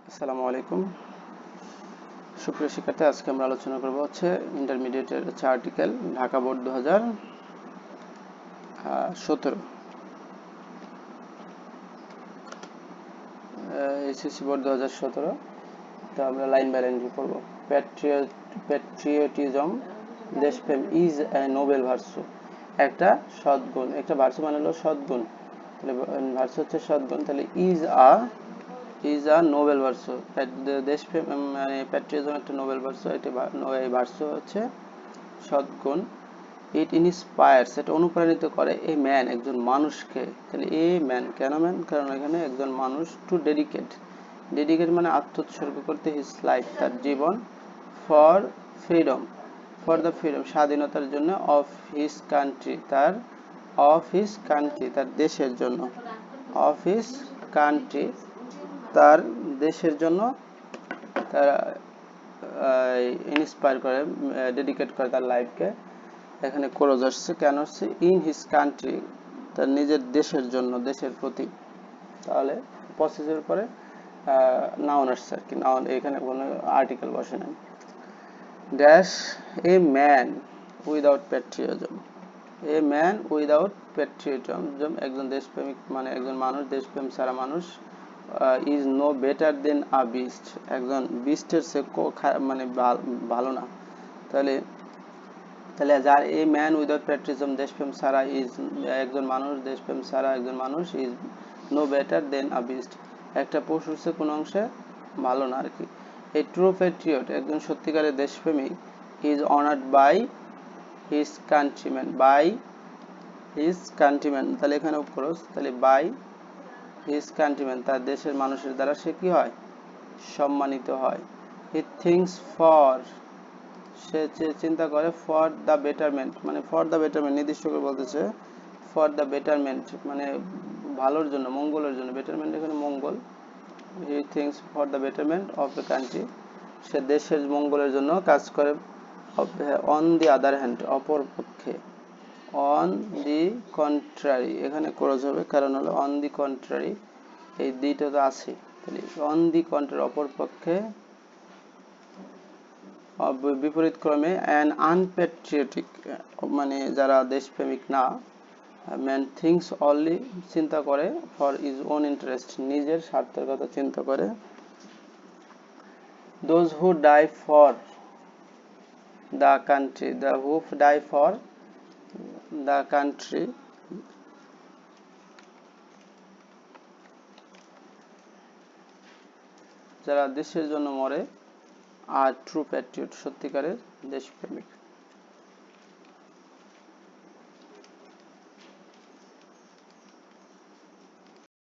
আসসালামু আলাইকুম সুপ্রিয় শিক্ষার্থী, আজকে আমরা আলোচনা করব ইন্টারমিডিয়েটের article Dhaka board 2017 SSC board 2017। তো আমরা লাইন বাই লাইন পড়ব। প্যাট্রিয়টিজম, দেশপ্রেম ইজ এ নোবেল ভার্সু, একটা সদ্গুণ। একটা ভার্সু মানে হলো সদ্গুণ, তাহলে ভার্সু হচ্ছে সদ্গুণ, তাহলে ইজ আ নোবেল ভার্সু। দেশপ্রেম মানে প্যাট্রিয়টিজম একটা নোবেল ভার্সু, এটি ভার্সু হচ্ছে সদ্গুণ। ইট ইন্সপায়ার্স, এটা অনুপ্রাণিত করে এ ম্যান, একজন মানুষকে। তাহলে এ ম্যান, কেন ম্যান? কারণ এখানে একজন মানুষ টু ডেডিকেট মানে আত্মোৎসর্গ করতে, হিজ লাইফ, তার জীবন, ফর ফ্রিডম, স্বাধীনতার জন্য, অফ হিজ কান্ট্রি, তার দেশের জন্য, অফ হিজ কান্ট্রি, তার দেশের জন্য তারা ইন্সপায়ার করে, ডেডিকেট করে তার লাইফকে। এখানে ক্লোজ আসছে, কেন আসছে? ইন হিজ কান্ট্রি, তার নিজের দেশের জন্য, দেশের প্রতি। তাহলে পসেসিভের পরে নাউন আসছে আর কি, নাউন, এখানে কোনো আর্টিকেল বসে নাই। Dash a man without patriotism, a man without patriotism, একজন দেশপ্রেমিক মানে একজন মানুষ, দেশপ্রেম ছাড়া মানুষ, is no better than a beast, একজন বিস্টের সে মানে ভালো না। তাহলে যার এ ম্যান উইদাউট প্যাট্রিয়টিজম, দেশপ্রেম ছাড়া, ইজ একজন মানুষ, দেশপ্রেম ছাড়া একজন মানুষ, is no better than a beast, একটা পশুর চেয়ে কোনো অংশে ভালো না আর কি। এ ট্রু প্যাট্রিয়ট, একজন সত্যিকারের দেশপ্রেমিক, is honoured by his countryman, তাহলে এখানে খরচ, তাহলে বাই হিজ কান্ট্রিম্যান, তার দেশের মানুষের দ্বারা সে কি হয়? সম্মানিত হয়। হি থিংস ফর, সে চিন্তা করে, ফর দ্য বেটারমেন্ট, মানে ফর দ্য বেটারমেন্ট নির্দিষ্ট করে বলতেছে, ফর দ্য বেটারমেন্ট মানে ভালোর জন্য, মঙ্গলের জন্য, বেটারমেন্ট এখানে মঙ্গল। He thinks for the betterment of the country, সে দেশের মঙ্গলের জন্য কাজ করে। অন দি আদার হ্যান্ড, অপর পক্ষে। অন দি কন্ট্রারি, এখানে ক্লোজ হবে, কারণ হলো অন দি কন্ট্রারি, এই দিটা তো আছে, তাহলে অন দি কন্ট্রারি, অপর পক্ষে, বিপরীত ক্রমে। অ্যান আনপ্যাট্রিয়টিক মানে যারা দেশপ্রেমিক না, ম্যান থিংস অনলি, চিন্তা করে, ফর ইজ ওন ইন্টারেস্ট, নিজের স্বার্থের কথা চিন্তা করে। Those who die for the country, who die for the country, যারা দেশের জন্য মরে, আর ট্রু প্যাট্রিয়ট, সত্যিকারের দেশপ্রেমিক।